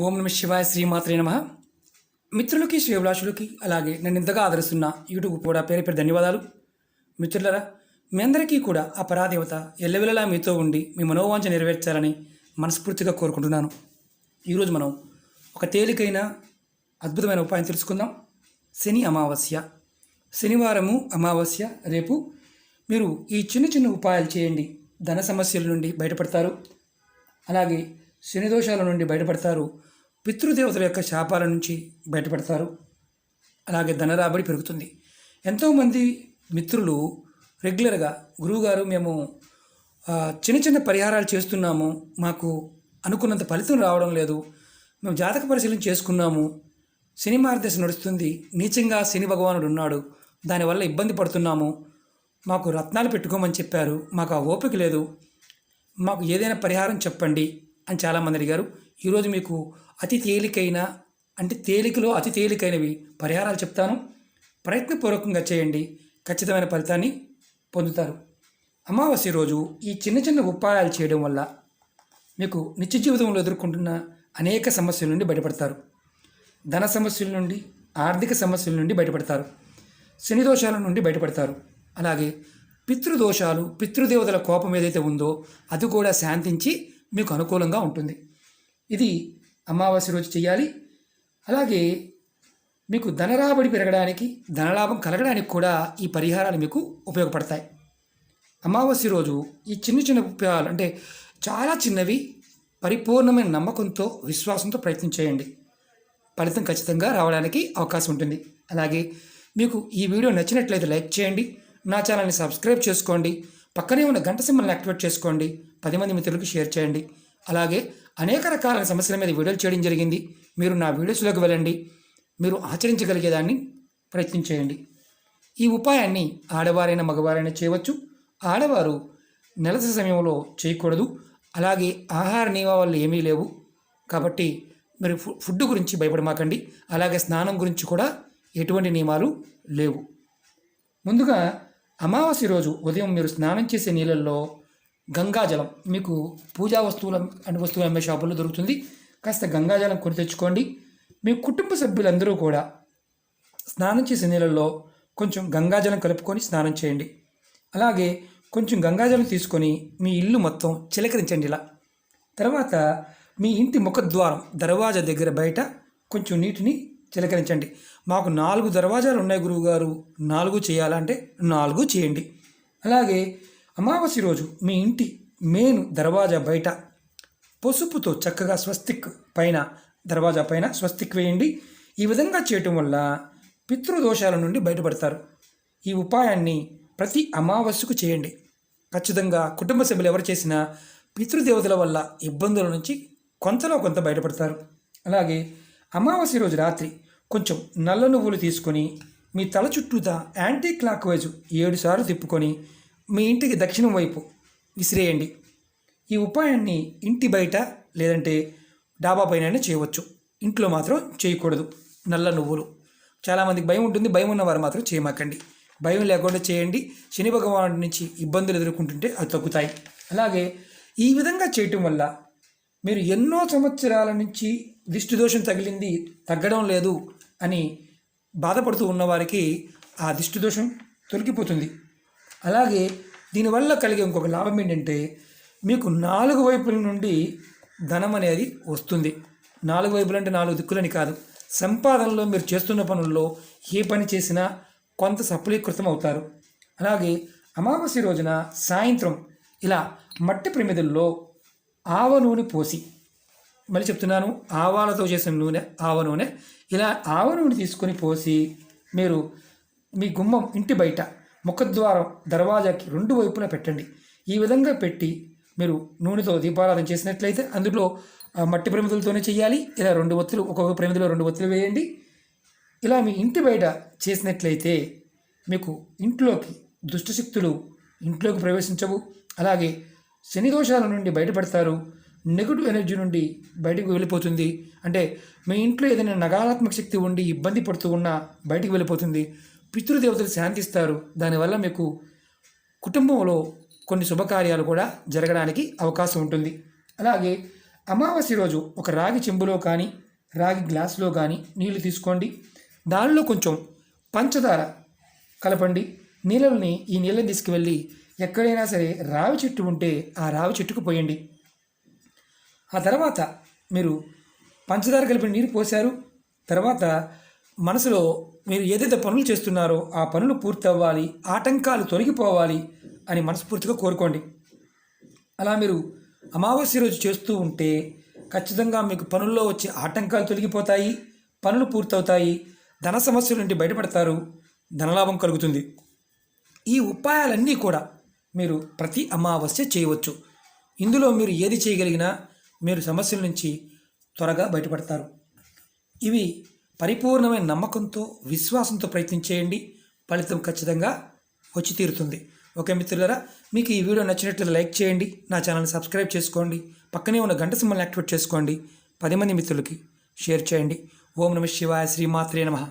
ఓం నమ శివాయ శ్రీమాత్రే నమ. మిత్రులకి శ్రేభిలాషులకి అలాగే నన్ను ఇంతగా ఆదరిస్తున్న యూట్యూబ్ కూడా పేరు పేరు ధన్యవాదాలు. మిత్రులరా, మీ అందరికీ కూడా ఆ పరాదేవత ఎల్లవెల్లలా మీతో ఉండి మీ మనోవాంఛ నెరవేర్చాలని మనస్ఫూర్తిగా కోరుకుంటున్నాను. ఈరోజు మనం ఒక తేలికైన అద్భుతమైన ఉపాయం తెలుసుకుందాం. శని అమావాస్య, శనివారము అమావాస్య రేపు. మీరు ఈ చిన్న చిన్న ఉపాయాలు చేయండి, ధన సమస్యల నుండి బయటపడతారు. అలాగే శని దోషాల నుండి బయటపడతారు. పితృదేవతల యొక్క శాపాల నుంచి బయటపడతారు. అలాగే ధనరాబడి పెరుగుతుంది. ఎంతోమంది మిత్రులు రెగ్యులర్గా గురువుగారు మేము చిన్న చిన్న పరిహారాలు చేస్తున్నాము, మాకు అనుకున్నంత ఫలితం రావడం లేదు, మేము జాతక పరిశీలన చేసుకున్నాము, శని మార్గదర్శనం నడుస్తుంది, నీచంగా శని భగవానుడు ఉన్నాడు, దానివల్ల ఇబ్బంది పడుతున్నాము, మాకు రత్నాలు పెట్టుకోమని చెప్పారు, మాకు ఆ ఓపిక లేదు, మాకు ఏదైనా పరిహారం చెప్పండి అని చాలామంది అడిగారు. ఈరోజు మీకు అతి తేలికైన తేలికలో అతి తేలికైనవి పరిహారాలు చెప్తాను. ప్రయత్నపూర్వకంగా చేయండి, ఖచ్చితమైన ఫలితాన్ని పొందుతారు. అమావాస్య రోజు ఈ చిన్న చిన్న ఉపాయాలు చేయడం వల్ల మీకు నిత్య జీవితంలో ఎదుర్కొంటున్న అనేక సమస్యల నుండి బయటపడతారు. ధన సమస్యల నుండి, ఆర్థిక సమస్యల నుండి బయటపడతారు. శని దోషాల నుండి బయటపడతారు. అలాగే పితృదోషాలు, పితృదేవతల కోపం ఏదైతే ఉందో అది కూడా శాంతించి మీకు అనుకూలంగా ఉంటుంది. ఇది అమావాస్య రోజు చేయాలి. అలాగే మీకు ధనరాబడి పెరగడానికి, ధనలాభం కలగడానికి కూడా ఈ పరిహారాలు మీకు ఉపయోగపడతాయి. అమావాస్య రోజు ఈ చిన్న చిన్న ఉపాయాలు చాలా చిన్నవి, పరిపూర్ణమైన నమ్మకంతో, విశ్వాసంతో ప్రయత్నం చేయండి. ఫలితం ఖచ్చితంగా రావడానికి అవకాశం ఉంటుంది. అలాగే మీకు ఈ వీడియో నచ్చినట్లయితే లైక్ చేయండి, నా ఛానల్ని సబ్స్క్రైబ్ చేసుకోండి, పక్కనే ఉన్న గంట సింబల్ని యాక్టివేట్ చేసుకోండి, 10 మంది మిత్రులకు షేర్ చేయండి. అలాగే అనేక రకాల సమస్యల మీద వీడియోలు చేయడం జరిగింది. మీరు నా వీడియోస్లోకి వెళ్ళండి, మీరు ఆచరించగలిగేదాన్ని ప్రయత్నం చేయండి. ఈ ఉపాయాన్ని ఆడవారైనా మగవారైనా చేయవచ్చు. ఆడవారు నెలసరి సమయంలో చేయకూడదు. అలాగే ఆహార నియమాలు ఏమీ లేవు కాబట్టి మీరు ఫుడ్ గురించి భయపడమాకండి. అలాగే స్నానం గురించి కూడా ఎటువంటి నియమాలు లేవు. ముందుగా అమావాస్య రోజు ఉదయం మీరు స్నానం చేసే నీళ్ళల్లో గంగాజలం, మీకు పూజా వస్తువులు అమ్మే షాపుల్లో దొరుకుతుంది, కాస్త గంగాజలం కొని తెచ్చుకోండి. మీ కుటుంబ సభ్యులందరూ కూడా స్నానం చేసే నీళ్ళల్లో కొంచెం గంగాజలం కలుపుకొని స్నానం చేయండి. అలాగే కొంచెం గంగాజలం తీసుకొని మీ ఇల్లు మొత్తం చిలకరించండి. ఇలా తర్వాత మీ ఇంటి ముఖద్వారం దర్వాజా దగ్గర బయట కొంచెం నీటిని చిలకరించండి. మాకు 4 దర్వాజాలు ఉన్నాయి గురువుగారు, 4 చేయాలంటే 4 చేయండి. అలాగే అమావాస్య రోజు మీ ఇంటి మెయిన్ దర్వాజా బయట పసుపుతో చక్కగా స్వస్తిక్ పైన, దర్వాజా పైన స్వస్తిక్ వేయండి. ఈ విధంగా చేయటం వల్ల పితృదోషాల నుండి బయటపడతారు. ఈ ఉపాయాన్ని ప్రతి అమావాస్యకు చేయండి. ఖచ్చితంగా కుటుంబ సభ్యులు ఎవరు చేసినా పితృదేవతల వల్ల ఇబ్బందుల నుంచి కొంతలో కొంత బయటపడతారు. అలాగే అమావాస్య రోజు రాత్రి కొంచెం నల్ల నువ్వులు తీసుకొని మీ తల చుట్టూతా యాంటీ క్లాక్ వైజు 7 సార్లు తిప్పుకొని మీ ఇంటికి దక్షిణం వైపు విసిరేయండి. ఈ ఉపాయాన్ని ఇంటి బయట లేదంటే డాబా పైన చేయవచ్చు, ఇంట్లో మాత్రం చేయకూడదు. నల్ల నువ్వులు చాలామందికి భయం ఉంటుంది, భయం ఉన్నవారు మాత్రం చేయమాకండి. భయం లేకుండా చేయండి. శని భగవానుడి నుంచి ఇబ్బందులు ఎదుర్కొంటుంటే అవి తగ్గుతాయి. అలాగే ఈ విధంగా చేయటం వల్ల మీరు ఎన్నో సంవత్సరాల నుంచి దిష్టి దోషం తగిలింది, తగ్గడం లేదు అని బాధపడుతూ ఉన్నవారికి ఆ దిష్టి దోషం తొలగిపోతుంది. అలాగే దీనివల్ల కలిగే ఇంకొక లాభం ఏంటంటే మీకు 4 వైపుల నుండి ధనం అనేది వస్తుంది. 4 వైపులు అంటే 4 దిక్కులని కాదు. సంపాదనలో మీరు చేస్తున్న పనుల్లో ఏ పని చేసినా కొంత సఫలీకృతం అవుతారు. అలాగే అమావాస్య రోజున సాయంత్రం ఇలా మట్టి ప్రమిదల్లో ఆవ నూనె పోసి, మళ్ళీ చెప్తున్నాను, ఆవాలతో చేసిన నూనె, ఆవ నూనె, ఇలా ఆవ నూనె తీసుకొని పోసి మీరు మీ గుమ్మం ఇంటి బయట ముఖద్వారం దర్వాజాకి 2 వైపులా పెట్టండి. ఈ విధంగా పెట్టి మీరు నూనెతో దీపారాధన చేసినట్లయితే, అందులో మట్టి ప్రమిదలతోనే చేయాలి. ఇలా 2 ఒత్తులు, ఒక్కొక్క ప్రమిదలో 2 ఒత్తులు వేయండి. ఇలా మీ ఇంటి బయట చేసినట్లయితే మీకు ఇంట్లోకి దుష్టశక్తులు ఇంట్లోకి ప్రవేశించవు. అలాగే శని దోషాల నుండి బయటపడతారు. నెగిటివ్ ఎనర్జీ నుండి బయటకు వెళ్ళిపోతుంది. మీ ఇంట్లో ఏదైనా నకారాత్మక శక్తి ఉండి ఇబ్బంది పడుతూ ఉన్నా బయటికి వెళ్ళిపోతుంది. పితృదేవతలు శాంతిస్తారు. దానివల్ల మీకు కుటుంబంలో కొన్ని శుభకార్యాలు కూడా జరగడానికి అవకాశం ఉంటుంది. అలాగే అమావాస్య రోజు ఒక రాగి చెంబులో కానీ రాగి గ్లాసులో కానీ నీళ్లు తీసుకోండి. దానిలో కొంచెం పంచదార కలపండి. ఈ నీళ్ళని తీసుకువెళ్ళి ఎక్కడైనా సరే రావి చెట్టు ఉంటే ఆ రావి చెట్టుకు పోయండి. ఆ తర్వాత మీరు పంచదార కలిపిన నీరు పోశారు. తర్వాత మనసులో మీరు ఏదైతే పనులు చేస్తున్నారో ఆ పనులు పూర్తి అవ్వాలి, ఆటంకాలు తొలగిపోవాలి అని మనస్ఫూర్తిగా కోరుకోండి. అలా మీరు అమావాస్య రోజు చేస్తూ ఉంటే ఖచ్చితంగా మీకు పనుల్లో వచ్చే ఆటంకాలు తొలగిపోతాయి, పనులు పూర్తవుతాయి, ధన సమస్యల నుండి బయటపడతారు, ధనలాభం కలుగుతుంది. ఈ ఉపాయాలన్నీ కూడా మీరు ప్రతి అమావాస్య చేయవచ్చు. ఇందులో మీరు ఏది చేయగలిగినా మీరు సమస్యల నుంచి త్వరగా బయటపడతారు. ఇవి పరిపూర్ణమైన నమ్మకంతో, విశ్వాసంతో ప్రయత్నించేయండి. ఫలితం ఖచ్చితంగా వచ్చి తీరుతుంది. ఓకే మిత్రులారా, మీకు ఈ వీడియో నచ్చినట్లయితే లైక్ చేయండి, నా ఛానల్ని సబ్స్క్రైబ్ చేసుకోండి, పక్కనే ఉన్న గంట సింబల్ని యాక్టివేట్ చేసుకోండి, 10 మంది మిత్రులకి షేర్ చేయండి. ఓం నమః శివాయ. శ్రీమాత్రే నమః.